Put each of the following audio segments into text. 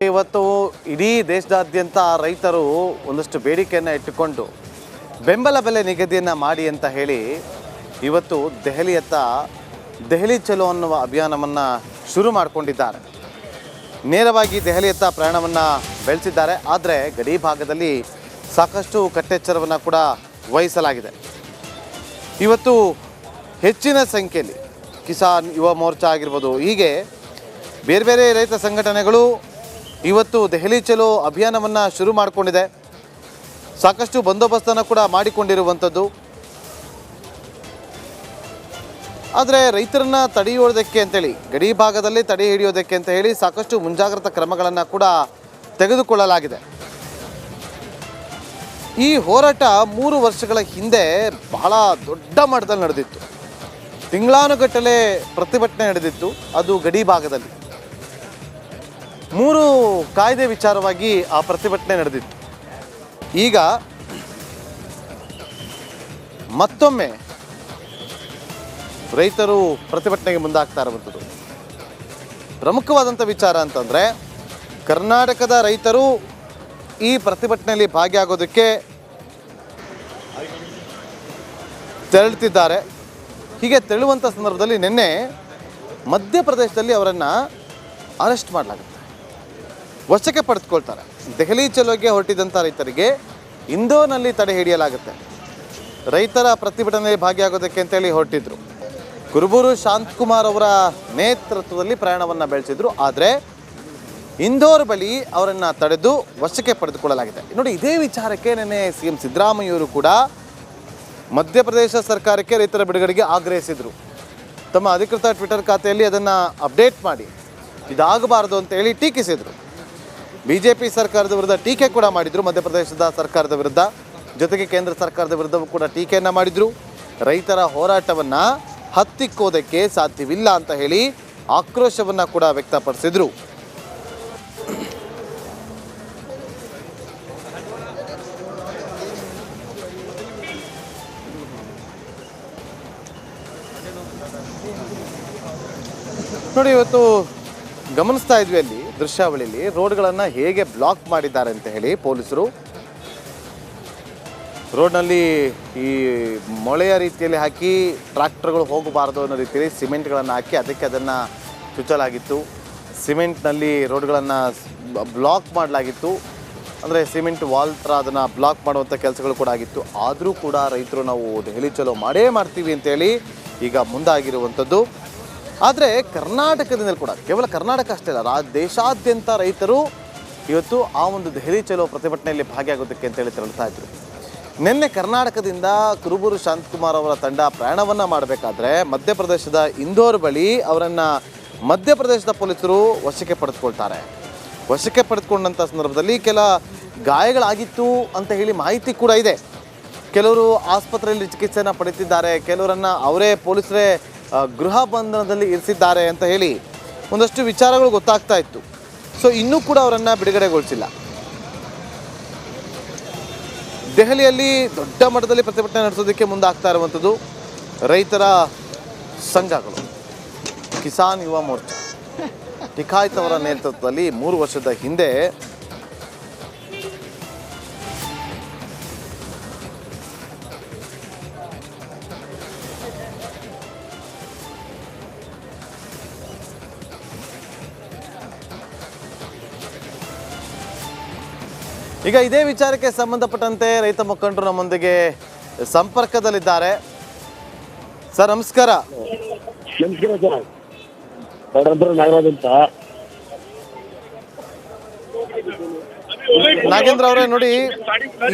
ಇವತ್ತು ಇಡೀ ದೇಶದಾದ್ಯಂತ ರೈತರು ಒಂದಷ್ಟು ಬೇಡಿಕೆಯನ್ನು ಇಟ್ಟುಕೊಂಡು ಬೆಂಬಲ ಬೆಲೆ ನಿಗದಿಯನ್ನು ಮಾಡಿ ಅಂತ ಹೇಳಿ ಇವತ್ತು ದೆಹಲಿಯತ್ತ ದೆಹಲಿ ಚಲೋ ಅನ್ನುವ ಅಭಿಯಾನವನ್ನು ಶುರು ಮಾಡಿಕೊಂಡಿದ್ದಾರೆ. ನೇರವಾಗಿ ದೆಹಲಿಯತ್ತ ಪ್ರಯಾಣವನ್ನು ಬೆಳೆಸಿದ್ದಾರೆ. ಆದರೆ ಗಡಿ ಭಾಗದಲ್ಲಿ ಸಾಕಷ್ಟು ಕಟ್ಟೆಚ್ಚರವನ್ನು ಕೂಡ ವಹಿಸಲಾಗಿದೆ. ಇವತ್ತು ಹೆಚ್ಚಿನ ಸಂಖ್ಯೆಯಲ್ಲಿ ಕಿಸಾನ್ ಯುವ ಮೋರ್ಚಾ ಆಗಿರ್ಬೋದು, ಹೀಗೆ ಬೇರೆ ಬೇರೆ ರೈತ ಸಂಘಟನೆಗಳು ಇವತ್ತು ದೆಹಲಿ ಚಲೋ ಅಭಿಯಾನವನ್ನು ಶುರು ಮಾಡಿಕೊಂಡಿದೆ. ಸಾಕಷ್ಟು ಬಂದೋಬಸ್ತನ್ನು ಕೂಡ ಮಾಡಿಕೊಂಡಿರುವಂಥದ್ದು. ಆದರೆ ರೈತರನ್ನು ತಡೆ ಹಿಡಿಯೋದಕ್ಕೆ ಅಂತೇಳಿ, ಗಡಿ ಭಾಗದಲ್ಲಿ ತಡೆ ಹಿಡಿಯೋದಕ್ಕೆ ಅಂತ ಹೇಳಿ ಸಾಕಷ್ಟು ಮುಂಜಾಗ್ರತಾ ಕ್ರಮಗಳನ್ನು ಕೂಡ ತೆಗೆದುಕೊಳ್ಳಲಾಗಿದೆ. ಈ ಹೋರಾಟ 3 ವರ್ಷಗಳ ಹಿಂದೆ ಬಹಳ ದೊಡ್ಡ ಮಟ್ಟದಲ್ಲಿ ನಡೆದಿತ್ತು. ತಿಂಗಳಾನುಗಟ್ಟಲೆ ಪ್ರತಿಭಟನೆ ನಡೆದಿತ್ತು. ಅದು ಗಡಿ ಭಾಗದಲ್ಲಿ 3 ಕಾಯ್ದೆ ವಿಚಾರವಾಗಿ ಆ ಪ್ರತಿಭಟನೆ ನಡೆದಿತ್ತು. ಈಗ ಮತ್ತೊಮ್ಮೆ ರೈತರು ಪ್ರತಿಭಟನೆಗೆ ಮುಂದಾಗ್ತಾ ಇರುವಂಥದ್ದು. ಪ್ರಮುಖವಾದಂಥ ವಿಚಾರ ಅಂತಂದರೆ, ಕರ್ನಾಟಕದ ರೈತರು ಈ ಪ್ರತಿಭಟನೆಯಲ್ಲಿ ಭಾಗಿಯಾಗೋದಕ್ಕೆ ತೆರಳುತ್ತಿದ್ದಾರೆ. ಹೀಗೆ ತೆರಳುವಂಥ ಸಂದರ್ಭದಲ್ಲಿ ನಿನ್ನೆ ಮಧ್ಯಪ್ರದೇಶದಲ್ಲಿ ಅವರನ್ನು ಅರೆಸ್ಟ್ ಮಾಡಲಾಗುತ್ತೆ, ವಶಕ್ಕೆ ಪಡೆದುಕೊಳ್ತಾರೆ. ದೆಹಲಿ ಚಲೋಗೆ ಹೊರಟಿದ್ದಂಥ ರೈತರಿಗೆ ಇಂದೋರ್ನಲ್ಲಿ ತಡೆ ಹಿಡಿಯಲಾಗುತ್ತೆ. ರೈತರ ಪ್ರತಿಭಟನೆಯಲ್ಲಿ ಭಾಗಿಯಾಗೋದಕ್ಕೆ ಅಂತೇಳಿ ಹೊರಟಿದ್ರು. ಕುರುಬೂರು ಶಾಂತಕುಮಾರ್ ಅವರ ನೇತೃತ್ವದಲ್ಲಿ ಪ್ರಯಾಣವನ್ನು ಬೆಳೆಸಿದ್ರು. ಆದರೆ ಇಂದೋರ್ ಬಳಿ ಅವರನ್ನು ತಡೆದು ವಶಕ್ಕೆ ಪಡೆದುಕೊಳ್ಳಲಾಗಿದೆ. ನೋಡಿ, ಇದೇ ವಿಚಾರಕ್ಕೆ ನಿನ್ನೆ CM ಸಿದ್ದರಾಮಯ್ಯವರು ಕೂಡ ಮಧ್ಯಪ್ರದೇಶ ಸರ್ಕಾರಕ್ಕೆ ರೈತರ ಬಿಡುಗಡೆಗೆ ಆಗ್ರಹಿಸಿದರು. ತಮ್ಮ ಅಧಿಕೃತ ಟ್ವಿಟರ್ ಖಾತೆಯಲ್ಲಿ ಅದನ್ನು ಅಪ್ಡೇಟ್ ಮಾಡಿ ಇದಾಗಬಾರದು ಅಂತ ಹೇಳಿ ಟೀಕಿಸಿದರು. BJP ಸರ್ಕಾರದ ವಿರುದ್ಧ ಟೀಕೆ ಕೂಡ ಮಾಡಿದರು. ಮಧ್ಯಪ್ರದೇಶದ ಸರ್ಕಾರದ ವಿರುದ್ಧ, ಜೊತೆಗೆ ಕೇಂದ್ರ ಸರ್ಕಾರದ ವಿರುದ್ಧವೂ ಕೂಡ ಟೀಕೆಯನ್ನು ಮಾಡಿದರು. ರೈತರ ಹೋರಾಟವನ್ನು ಹತ್ತಿಕ್ಕೋದಕ್ಕೆ ಸಾಧ್ಯವಿಲ್ಲ ಅಂತ ಹೇಳಿ ಆಕ್ರೋಶವನ್ನು ಕೂಡ ವ್ಯಕ್ತಪಡಿಸಿದರು. ನೋಡಿ, ಇವತ್ತು ಗಮನಿಸ್ತಾ ಇದ್ವಿ ಅಲ್ಲಿ ದೃಶ್ಯಾವಳಿಯಲ್ಲಿ ರೋಡ್ಗಳನ್ನು ಹೇಗೆ ಬ್ಲಾಕ್ ಮಾಡಿದ್ದಾರೆ ಅಂತ ಹೇಳಿ ಪೊಲೀಸರು. ರೋಡ್ನಲ್ಲಿ ಈ ಮೊಳೆಯ ರೀತಿಯಲ್ಲಿ ಹಾಕಿ ಟ್ರ್ಯಾಕ್ಟರ್ಗಳು ಹೋಗಬಾರ್ದು ಅನ್ನೋ ರೀತಿಯಲ್ಲಿ ಸಿಮೆಂಟ್ಗಳನ್ನು ಹಾಕಿ ಅದನ್ನು ಚುಚ್ಚಲಾಗಿತ್ತು. ಸಿಮೆಂಟ್ನಲ್ಲಿ ರೋಡ್ಗಳನ್ನು ಬ್ಲಾಕ್ ಮಾಡಲಾಗಿತ್ತು. ಅಂದರೆ ಸಿಮೆಂಟ್ ವಾಲ್ ಥರ ಅದನ್ನು ಬ್ಲಾಕ್ ಮಾಡುವಂಥ ಕೆಲಸಗಳು ಕೂಡ ಆಗಿತ್ತು. ಆದರೂ ಕೂಡ ರೈತರು ನಾವು ದೆಹಲಿ ಚಲೋ ಮಾಡೇ ಮಾಡ್ತೀವಿ ಅಂತೇಳಿ ಈಗ ಮುಂದಾಗಿರುವಂಥದ್ದು. ಆದರೆ ಕರ್ನಾಟಕದಿಂದ ಕೂಡ, ಕೇವಲ ಕರ್ನಾಟಕ ಅಷ್ಟೇ ಅಲ್ಲ, ದೇಶಾದ್ಯಂತ ರೈತರು ಇವತ್ತು ಆ ಒಂದು ದೆಹಲಿ ಚಲೋ ಪ್ರತಿಭಟನೆಯಲ್ಲಿ ಭಾಗಿಯಾಗೋದಕ್ಕೆ ಅಂತೇಳಿ ತೆರಳ್ತಾ ಇದ್ರು. ನಿನ್ನೆ ಕರ್ನಾಟಕದಿಂದ ಕುರುಬೂರು ಶಾಂತಕುಮಾರ್ ಅವರ ತಂಡ ಪ್ರಯಾಣವನ್ನು ಮಾಡಬೇಕಾದ್ರೆ ಮಧ್ಯಪ್ರದೇಶದ ಇಂದೋರ್ ಬಳಿ ಅವರನ್ನು ಮಧ್ಯಪ್ರದೇಶದ ಪೊಲೀಸರು ವಶಕ್ಕೆ ಪಡೆದುಕೊಳ್ತಾರೆ. ವಶಕ್ಕೆ ಪಡೆದುಕೊಂಡಂಥ ಸಂದರ್ಭದಲ್ಲಿ ಕೆಲ ಗಾಯಗಳಾಗಿತ್ತು ಅಂತ ಹೇಳಿ ಮಾಹಿತಿ ಕೂಡ ಇದೆ. ಕೆಲವರು ಆಸ್ಪತ್ರೆಯಲ್ಲಿ ಚಿಕಿತ್ಸೆಯನ್ನು ಪಡೆಯುತ್ತಿದ್ದಾರೆ, ಕೆಲವರನ್ನು ಅವರೇ ಪೊಲೀಸರೇ ಗೃಹ ಬಂಧನದಲ್ಲಿ ಇರಿಸಿದ್ದಾರೆ ಅಂತ ಹೇಳಿ ಒಂದಷ್ಟು ವಿಚಾರಗಳು ಗೊತ್ತಾಗ್ತಾ ಇತ್ತು. ಸೊ ಇನ್ನೂ ಕೂಡ ಅವರನ್ನು ಬಿಡುಗಡೆಗೊಳಿಸಿಲ್ಲ. ದೆಹಲಿಯಲ್ಲಿ ದೊಡ್ಡ ಮಟ್ಟದಲ್ಲಿ ಪ್ರತಿಭಟನೆ ನಡೆಸೋದಕ್ಕೆ ಮುಂದಾಗ್ತಾ ಇರುವಂಥದ್ದು ರೈತರ ಸಂಘಗಳು. ಕಿಸಾನ್ ಯುವ ಮೋರ್ಚಾ ಟಿಕಾಯ್ತ್ ಅವರ ನೇತೃತ್ವದಲ್ಲಿ 3 ವರ್ಷದ ಹಿಂದೆ ಈಗ ಇದೇ ವಿಚಾರಕ್ಕೆ ಸಂಬಂಧಪಟ್ಟಂತೆ ರೈತ ಮುಖಂಡರು ನಮ್ಮೊಂದಿಗೆ ಸಂಪರ್ಕದಲ್ಲಿದ್ದಾರೆ. ಸರ್, ನಮಸ್ಕಾರ. ನಮಸ್ಕಾರ ಸರ್, ನಾಗರಾಜ್ ಅಂತ. ನಾಗೇಂದ್ರ ಅವರೇ, ನೋಡಿ,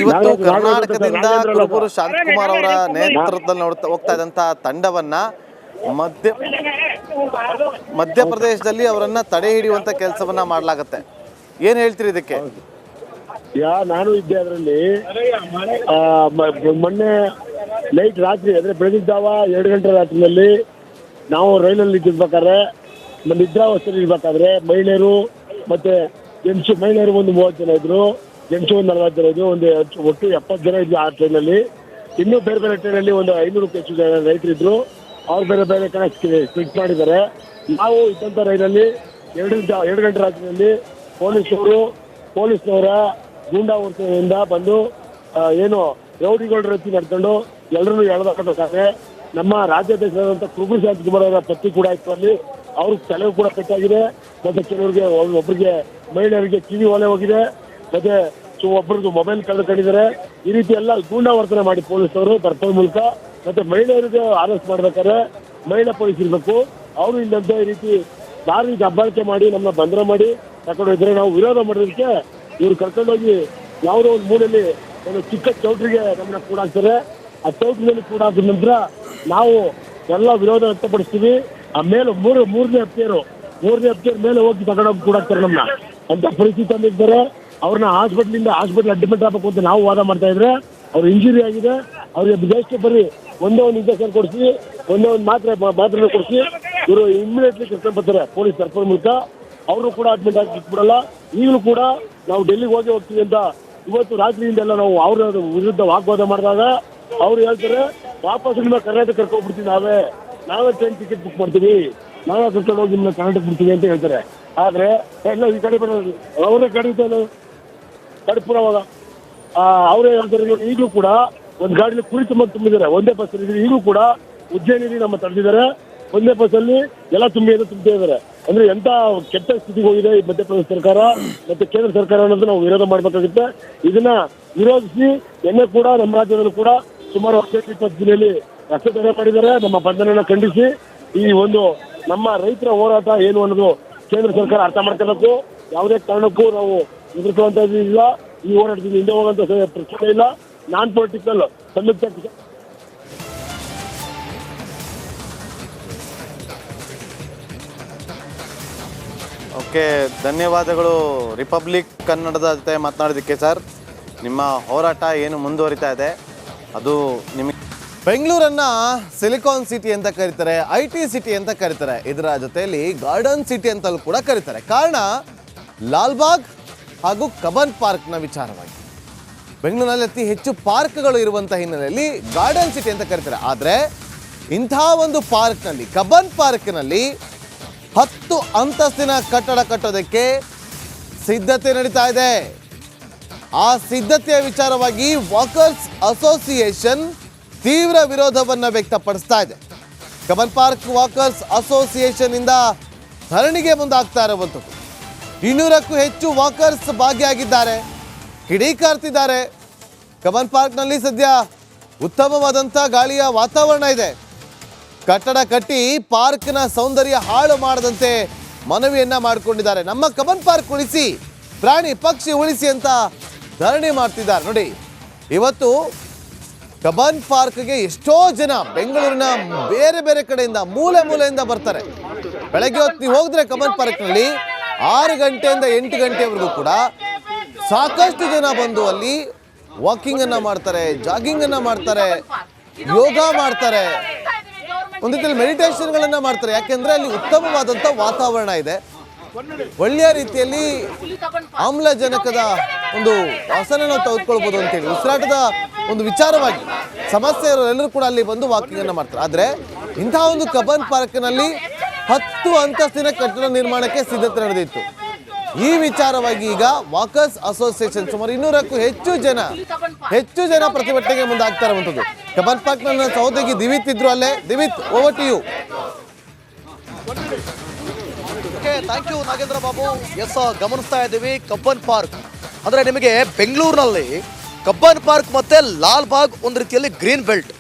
ಇವತ್ತು ಕರ್ನಾಟಕದಿಂದ ಕುರುಬೂರು ಶಾಂತಕುಮಾರ್ ಅವರ ನೇತೃತ್ವದಲ್ಲಿ ಹೋಗ್ತಾ ಇದ್ದಂಥ ತಂಡವನ್ನ ಮಧ್ಯಪ್ರದೇಶದಲ್ಲಿ ಅವರನ್ನ ತಡೆ ಹಿಡಿಯುವಂತ ಕೆಲಸವನ್ನ ಮಾಡಲಾಗತ್ತೆ. ಏನ್ ಹೇಳ್ತೀರಿ ಇದಕ್ಕೆ? ನಾನು ಇದ್ದೆ ಅದರಲ್ಲಿ. ಮೊನ್ನೆ ನೈಟ್ ರಾತ್ರಿ ಅಂದರೆ ಬೆಳಗಿನ ಜಾವ 2 ಗಂಟೆ ರಾತ್ರಿಯಲ್ಲಿ ನಾವು ರೈಲಲ್ಲಿ ಇರ್ಬೇಕಾದ್ರೆ, ನಿದ್ರಾವಸ್ಥೆಯಲ್ಲಿ ಇರ್ಬೇಕಾದ್ರೆ ಮಹಿಳೆಯರು ಮತ್ತು ಜೆಂಟ್ಸು, ಮಹಿಳೆಯರು ಒಂದು 30 ಜನ ಇದ್ರು, ಜೆಂಟ್ಸು ಒಂದು 40 ಜನ ಇದ್ರು, ಒಂದು ಒಟ್ಟು 70 ಜನ ಇದ್ವಿ ಆ ಟ್ರೈನಲ್ಲಿ. ಇನ್ನೂ ಬೇರೆ ಬೇರೆ ಟ್ರೈನಲ್ಲಿ ಒಂದು 500 ಹೆಚ್ಚು ಜನ ರೈತರಿದ್ರು. ಅವ್ರು ಬೇರೆ ಬೇರೆ ಕಡೆ ಸ್ಪ್ಲಿಟ್ ಮಾಡಿದ್ದಾರೆ. ನಾವು ಇದ್ದಂಥ ರೈಲಲ್ಲಿ 2 ಗಂಟೆ ರಾತ್ರಿಯಲ್ಲಿ ಪೊಲೀಸ್ನವರ ಗೂಂಡಾವರ್ತನೆಯಿಂದ ಬಂದು ಏನು ರೌಡಿಗಳ ರೀತಿ ನಡ್ಕೊಂಡು ಎಲ್ಲರನ್ನೂ ಎಳೆದಾಕಬೇಕಾದ್ರೆ ನಮ್ಮ ರಾಜ್ಯಾಧ್ಯಕ್ಷರಾದಂಥ ಕೃಪಿ ಶಾಂತಕುಮಾರ್ ಅವರ ಪತ್ನಿ ಕೂಡ ಇತ್ತು ಅಲ್ಲಿ. ಅವ್ರಿಗೆ ತಲೆಗೂ ಕೂಡ ಪೆಟ್ಟಾಗಿದೆ. ಮತ್ತೆ ಕೆಲವರಿಗೆ ಒಬ್ಬರಿಗೆ ಮಹಿಳೆಯರಿಗೆ ಕಿವಿ ಒಲೆ ಹೋಗಿದೆ. ಮತ್ತೆ ಒಬ್ಬರದ್ದು ಮೊಬೈಲ್ ಕಳ್ಕೊಂಡಿದ್ದಾರೆ. ಈ ರೀತಿ ಎಲ್ಲ ಗೂಂಡಾವರ್ತನೆ ಮಾಡಿ ಪೊಲೀಸರು ಬರ್ಪದ ಮೂಲಕ ಮತ್ತೆ ಮಹಿಳೆಯರಿಗೆ ಅರೆಸ್ಟ್ ಮಾಡ್ಬೇಕಾದ್ರೆ ಮಹಿಳಾ ಪೊಲೀಸ್ ಇರಬೇಕು. ಅವರು ಇಲ್ಲಂತೆ ಈ ರೀತಿ ದಾರಿ ದಬ್ಬಾಳಿಕೆ ಮಾಡಿ ನಮ್ಮನ್ನ ಬಂಧನ ಮಾಡಿ ಕರ್ಕೊಂಡು ಹೋಗಿದ್ರೆ ನಾವು ವಿರೋಧ ಮಾಡೋದಕ್ಕೆ ಇವ್ರು ಕರ್ಕೊಂಡೋಗಿ ಯಾವುದೋ ಒಂದು ಮೂಲೆಯಲ್ಲಿ ಒಂದು ಚಿಕ್ಕ ಚೌಟ್ರಿಗೆ ನಮ್ಮನ್ನ ಕೂಡಾಕ್ತಾರೆ. ಆ ಚೌಟ್ರಿಯಲ್ಲಿ ಕೂಡಾಕಿದ ನಂತರ ನಾವು ಎಲ್ಲ ವಿರೋಧ ವ್ಯಕ್ತಪಡಿಸ್ತೀವಿ. ಆ ಮೇಲೆ ಮೂರನೇ ಅಪ್ಪಿಯರ್ ಮೇಲೆ ಹೋಗಿ ತಗೊಂಡೋಗಿ ಕೂಡಾಕ್ತಾರೆ ನಮ್ಮನ್ನ ಅಂತ ಪರಿಸ್ಥಿತಿ ತಂದಿದ್ದಾರೆ. ಅವ್ರನ್ನ ಹಾಸ್ಪಿಟ್ಲ್ ಅಡ್ಮಿಟ್ ಆಗಬೇಕು ಅಂತ ನಾವು ವಾದ ಮಾಡ್ತಾ ಇದ್ರೆ ಅವ್ರು ಇಂಜುರಿ ಆಗಿದೆ. ಅವ್ರಿಗೆ ಬೇಸ್ಗೆ ಬರೀ ಒಂದೇ ಒಂದು ಇಂಜೆಕ್ಷನ್ ಕೊಡಿಸಿ ಒಂದೇ ಒಂದು ಮಾತ್ರೆ ಕೊಡಿಸಿ ಇವರು ಇಮ್ಮಿಡಿಯೇಟ್ಲಿ ಕರ್ಕೊಂಡು ಬರ್ತಾರೆ ಪೊಲೀಸ್ ತರ್ಪದ ಮೂಲಕ. ಅವರು ಕೂಡ ಅಡ್ಮಿಟ್ ಆಗಿ ಬಿಡಲ್ಲ. ಈಗಲೂ ಕೂಡ ನಾವು ಡೆಲ್ಲಿಗೆ ಹೋಗ್ತೀವಿ ಅಂತ ಇವತ್ತು ರಾತ್ರಿಯಿಂದೆಲ್ಲ ನಾವು ಅವ್ರ ವಿರುದ್ಧ ವಾಗ್ವಾದ ಮಾಡಿದಾಗ ಅವ್ರು ಹೇಳ್ತಾರೆ ವಾಪಸ್ ನಿಮ್ಮ ಕರ್ನಾಟಕ ಕರ್ಕೊಂಡ್ಬಿಡ್ತೀವಿ ನಾವೇ ಟ್ರೈನ್ ಟಿಕೆಟ್ ಬುಕ್ ಮಾಡ್ತೀವಿ, ನಾವೇ ಕರ್ಕೊಂಡು ಹೋಗಿ ನಿಮ್ಮನ್ನ ಕರ್ನಾಟಕ ಬಿಡ್ತೀವಿ ಅಂತ ಹೇಳ್ತಾರೆ. ಆದ್ರೆ ಎಲ್ಲ ಈ ಕಡೆ ಬರೋದು ಅವರೇ ಕಡಿಪುರ ಅವಾಗ ಅವರೇ ಹೇಳ್ತಾರೆ. ಈಗಲೂ ಕೂಡ ಒಂದು ಗಾಡಿಯಲ್ಲಿ ಕುರಿ ತುಂಬಿದ್ದಾರೆ. ಒಂದೇ ಬಸ್ ಈಗಲೂ ಕೂಡ ಉಜ್ಜಯಿನಿ ನಮ್ಮ ತಡೆದಿದ್ದಾರೆ. ಒಂದೇ ಬಸ್ಸಲ್ಲಿ ಎಲ್ಲ ತುಂಬ್ತಾ ಇದ್ದಾರೆ. ಅಂದ್ರೆ ಎಂತ ಕೆಟ್ಟ ಸ್ಥಿತಿಗೆ ಹೋಗಿದೆ ಈ ಮಧ್ಯಪ್ರದೇಶ ಸರ್ಕಾರ ಮತ್ತೆ ಕೇಂದ್ರ ಸರ್ಕಾರ ಅನ್ನೋದು ನಾವು ವಿರೋಧ ಮಾಡಬೇಕಾಗುತ್ತೆ. ಇದನ್ನ ವಿರೋಧಿಸಿ ನಿನ್ನೆ ಕೂಡ ನಮ್ಮ ರಾಜ್ಯದಲ್ಲೂ ಕೂಡ ಸುಮಾರು 20 ಜಿಲ್ಲೆಯಲ್ಲಿ ರಸ್ತೆ ಮಾಡಿದ್ದಾರೆ. ನಮ್ಮ ಬಂಧನ ಖಂಡಿಸಿ ಈ ಒಂದು ನಮ್ಮ ರೈತರ ಹೋರಾಟ ಏನು ಅನ್ನೋದು ಕೇಂದ್ರ ಸರ್ಕಾರ ಅರ್ಥ ಮಾಡ್ಕೋಬೇಕು. ಯಾವುದೇ ಕಾರಣಕ್ಕೂ ನಾವು ಎದುರಿಸುವಂತದ್ದಿಲ್ಲ. ಈ ಹೋರಾಟದಿಂದ ಹಿಂದೆ ಹೋಗುವಂತ ಪ್ರಶ್ನೆ ಇಲ್ಲ. ನಾನ್ ಪೊಲಿಟಿಕಲ್ ಸಂಯುಕ್ತ ಓಕೆ, ಧನ್ಯವಾದಗಳು ರಿಪಬ್ಲಿಕ್ ಕನ್ನಡದ ಜೊತೆ ಮಾತನಾಡೋದಕ್ಕೆ ಸರ್. ನಿಮ್ಮ ಹೋರಾಟ ಏನು ಮುಂದುವರಿತಾ ಇದೆ ಅದು ನಿಮಗೆ. ಬೆಂಗಳೂರನ್ನು ಸಿಲಿಕಾನ್ ಸಿಟಿ ಅಂತ ಕರೀತಾರೆ, IT ಸಿಟಿ ಅಂತ ಕರೀತಾರೆ. ಇದರ ಜೊತೆಯಲ್ಲಿ ಗಾರ್ಡನ್ ಸಿಟಿ ಅಂತಲೂ ಕೂಡ ಕರೀತಾರೆ. ಕಾರಣ ಲಾಲ್ಬಾಗ್ ಹಾಗೂ ಕಬ್ಬನ್ ಪಾರ್ಕ್ನ ವಿಚಾರವಾಗಿ. ಬೆಂಗಳೂರಿನಲ್ಲಿ ಅತಿ ಹೆಚ್ಚು ಪಾರ್ಕ್ಗಳು ಇರುವಂಥ ಹಿನ್ನೆಲೆಯಲ್ಲಿ ಗಾರ್ಡನ್ ಸಿಟಿ ಅಂತ ಕರೀತಾರೆ. ಆದರೆ ಇಂಥ ಒಂದು ಪಾರ್ಕ್ನಲ್ಲಿ, ಕಬ್ಬನ್ ಪಾರ್ಕ್ನಲ್ಲಿ 10 ಅಂತಸ್ತಿನ ಕಟ್ಟಡ ಕಟ್ಟೋದಕ್ಕೆ ಸಿದ್ಧತೆ ನಡೀತಾ ಇದೆ. ಆ ಸಿದ್ಧತೆಯ ವಿಚಾರವಾಗಿ ವಾಕರ್ಸ್ ಅಸೋಸಿಯೇಷನ್ ತೀವ್ರ ವಿರೋಧವನ್ನು ವ್ಯಕ್ತಪಡಿಸ್ತಾ ಇದೆ. ಕಬ್ಬನ್ ಪಾರ್ಕ್ ವಾಕರ್ಸ್ ಅಸೋಸಿಯೇಷನ್ ಇಂದ ಧರಣಿಗೆ ಮುಂದಾಗ್ತಾ ಇರುವಂಥದ್ದು. 200ಕ್ಕೂ ಹೆಚ್ಚು ವಾಕರ್ಸ್ ಭಾಗಿಯಾಗಿದ್ದಾರೆ, ಕಿಡಿಕಾರ್ತಿದ್ದಾರೆ. ಕಬ್ಬನ್ ಪಾರ್ಕ್ನಲ್ಲಿ ಸದ್ಯ ಉತ್ತಮವಾದಂಥ ಗಾಳಿಯ ವಾತಾವರಣ ಇದೆ. ಕಟ್ಟಡ ಕಟ್ಟಿ ಪಾರ್ಕ್ನ ಸೌಂದರ್ಯ ಹಾಳು ಮಾಡದಂತೆ ಮನವಿಯನ್ನ ಮಾಡಿಕೊಂಡಿದ್ದಾರೆ. ನಮ್ಮ ಕಬ್ಬನ್ ಪಾರ್ಕ್ ಉಳಿಸಿ, ಪ್ರಾಣಿ ಪಕ್ಷಿ ಉಳಿಸಿ ಅಂತ ಧರಣಿ ಮಾಡ್ತಿದ್ದಾರೆ. ನೋಡಿ, ಇವತ್ತು ಕಬ್ಬನ್ ಪಾರ್ಕ್ಗೆ ಎಷ್ಟೋ ಜನ ಬೆಂಗಳೂರಿನ ಬೇರೆ ಬೇರೆ ಕಡೆಯಿಂದ ಮೂಲೆಯಿಂದ ಬರ್ತಾರೆ. ಬೆಳಗ್ಗೆ ಹೊತ್ತು ನೀವು ಹೋಗಿದ್ರೆ ಕಬ್ಬನ್ ಪಾರ್ಕ್ನಲ್ಲಿ 6 ಗಂಟೆಯಿಂದ 8 ಗಂಟೆವರೆಗೂ ಕೂಡ ಸಾಕಷ್ಟು ಜನ ಬಂದು ಅಲ್ಲಿ ವಾಕಿಂಗ್ ಅನ್ನ ಮಾಡ್ತಾರೆ, ಜಾಗಿಂಗ್ ಅನ್ನ ಮಾಡ್ತಾರೆ, ಯೋಗ ಮಾಡ್ತಾರೆ, ಒಂದು ರೀತಿಯಲ್ಲಿ ಮೆಡಿಟೇಷನ್ಗಳನ್ನ ಮಾಡ್ತಾರೆ. ಯಾಕೆಂದ್ರೆ ಅಲ್ಲಿ ಉತ್ತಮವಾದಂಥ ವಾತಾವರಣ ಇದೆ. ಒಳ್ಳೆಯ ರೀತಿಯಲ್ಲಿ ಆಮ್ಲಜನಕದ ಒಂದು ವಾಸನೆ ನಾವು ತೆಗೆದುಕೊಳ್ಬೋದು ಅಂತೇಳಿ ಉಸಿರಾಟದ ಒಂದು ವಿಚಾರವಾಗಿ ಸಮಸ್ಯೆ ಇರೋರೆಲ್ಲರೂ ಕೂಡ ಅಲ್ಲಿ ಬಂದು ವಾಕಿಂಗ್ ಅನ್ನ ಮಾಡ್ತಾರೆ. ಆದರೆ ಇಂತಹ ಒಂದು ಕಬ್ಬನ್ ಪಾರ್ಕ್ನಲ್ಲಿ 10 ಅಂತಸ್ತಿನ ಕಟ್ಟಡ ನಿರ್ಮಾಣಕ್ಕೆ ಸಿದ್ಧತೆ ನಡೆದಿತ್ತು. ಈ ವಿಚಾರವಾಗಿ ಈಗ ವಾಕರ್ಸ್ ಅಸೋಸಿಯೇಷನ್ ಸುಮಾರು 200ಕ್ಕೂ ಹೆಚ್ಚು ಜನ ಪ್ರತಿಭಟನೆಗೆ ಮುಂದಾಗ್ತಾ ಇರುವಂಥದ್ದು. ಕಬ್ಬನ್ ಪಾರ್ಕ್ ನನ್ನ ಸಹೋದರಿ ದಿವಿತ್ ಇದ್ರು ಅಲ್ಲೇ. Divith, over to you. Thank you Nagendra Babu. Yes, ಗಮನಿಸ್ತಾ ಇದ್ದೀವಿ ಕಬ್ಬನ್ ಪಾರ್ಕ್ ಅಂದರೆ ನಿಮಗೆ ಬೆಂಗಳೂರಿನಲ್ಲಿ ಕಬ್ಬನ್ ಪಾರ್ಕ್ ಮತ್ತು ಲಾಲ್ಬಾಗ್ ಒಂದು ರೀತಿಯಲ್ಲಿ ಗ್ರೀನ್ ಬೆಲ್ಟ್.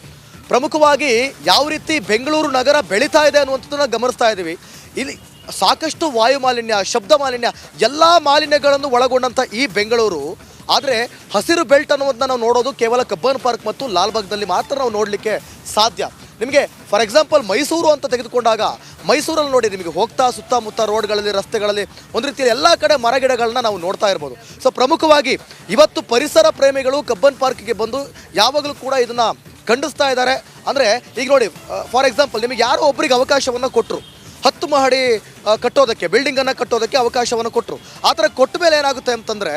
ಪ್ರಮುಖವಾಗಿ ಯಾವ ರೀತಿ ಬೆಂಗಳೂರು ನಗರ ಬೆಳೀತಾ ಇದೆ ಅನ್ನುವಂಥದ್ದನ್ನು ಗಮನಿಸ್ತಾ ಇದ್ದೀವಿ. ಇಲ್ಲಿ ಸಾಕಷ್ಟು ವಾಯು ಮಾಲಿನ್ಯ, ಶಬ್ದ ಮಾಲಿನ್ಯ, ಎಲ್ಲ ಮಾಲಿನ್ಯಗಳನ್ನು ಒಳಗೊಂಡಂಥ ಈ ಬೆಂಗಳೂರು. ಆದರೆ ಹಸಿರು ಬೆಲ್ಟ್ ಅನ್ನೋದನ್ನ ನಾವು ನೋಡೋದು ಕೇವಲ ಕಬ್ಬನ್ ಪಾರ್ಕ್ ಮತ್ತು ಲಾಲ್ಬಾಗ್ನಲ್ಲಿ ಮಾತ್ರ ನಾವು ನೋಡಲಿಕ್ಕೆ ಸಾಧ್ಯ. ನಿಮಗೆ ಫಾರ್ ಎಕ್ಸಾಂಪಲ್ ಮೈಸೂರು ಅಂತ ತೆಗೆದುಕೊಂಡಾಗ ಮೈಸೂರಲ್ಲಿ ನೋಡಿ ನಿಮಗೆ ಹೋಗ್ತಾ ಸುತ್ತಮುತ್ತ ರೋಡ್ಗಳಲ್ಲಿ, ರಸ್ತೆಗಳಲ್ಲಿ ಒಂದು ರೀತಿಯ ಎಲ್ಲ ಕಡೆ ಮರಗಿಡಗಳನ್ನ ನಾವು ನೋಡ್ತಾ ಇರ್ಬೋದು. ಸೊ ಪ್ರಮುಖವಾಗಿ ಇವತ್ತು ಪರಿಸರ ಪ್ರೇಮಿಗಳು ಕಬ್ಬನ್ ಪಾರ್ಕ್ಗೆ ಬಂದು ಯಾವಾಗಲೂ ಕೂಡ ಇದನ್ನು ಖಂಡಿಸ್ತಾ ಇದ್ದಾರೆ. ಅಂದರೆ ಈಗ ನೋಡಿ, ಫಾರ್ ಎಕ್ಸಾಂಪಲ್ ನಿಮಗೆ ಯಾರೋ ಒಬ್ಬರಿಗೆ ಅವಕಾಶವನ್ನು ಕೊಟ್ಟರು 10 ಮಹಡಿ ಕಟ್ಟೋದಕ್ಕೆ, ಬಿಲ್ಡಿಂಗನ್ನು ಕಟ್ಟೋದಕ್ಕೆ ಅವಕಾಶವನ್ನು ಕೊಟ್ಟರು. ಆ ಥರ ಕೊಟ್ಟ ಮೇಲೆ ಏನಾಗುತ್ತೆ ಅಂತಂದರೆ